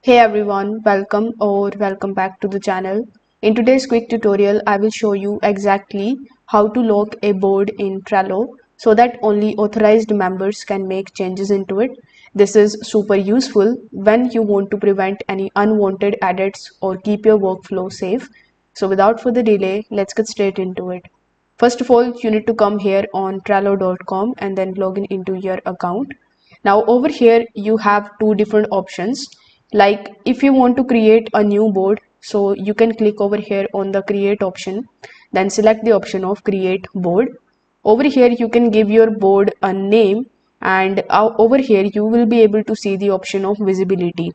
Hey everyone, welcome back to the channel. In today's quick tutorial, I will show you exactly how to lock a board in Trello so that only authorized members can make changes into it. This is super useful when you want to prevent any unwanted edits or keep your workflow safe. So without further delay, let's get straight into it. First of all, you need to come here on Trello.com and then log in into your account. Now over here you have two different options. Like if you want to create a new board, so you can click over here on the create option, then select the option of create board. Over here you can give your board a name, and over here you will be able to see the option of visibility.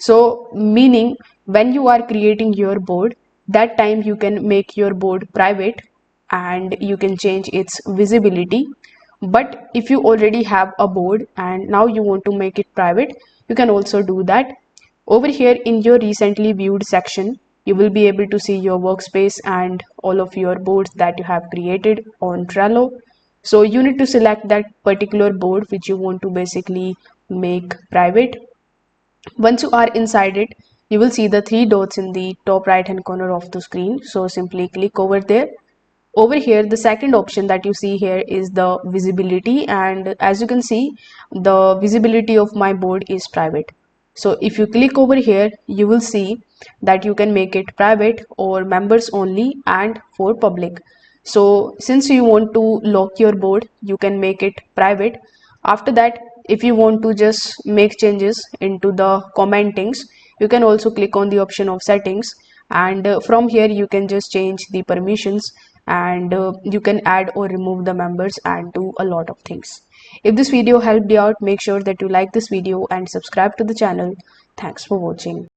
So meaning when you are creating your board, that time you can make your board private and you can change its visibility. But if you already have a board and now you want to make it private, you can also do that. Over here in your recently viewed section, you will be able to see your workspace and all of your boards that you have created on Trello. So you need to select that particular board which you want to basically make private. Once you are inside it, you will see the three dots in the top right hand corner of the screen. So simply click over there. Over here, the second option that you see here is the visibility, and as you can see, the visibility of my board is private. So if you click over here, you will see that you can make it private or members only and for public. So since you want to lock your board, you can make it private. After that, if you want to just make changes into the commentings, you can also click on the option of settings, and from here you can just change the permissions, and you can add or remove the members and do a lot of things. If this video helped you out, make sure that you like this video and subscribe to the channel. Thanks for watching.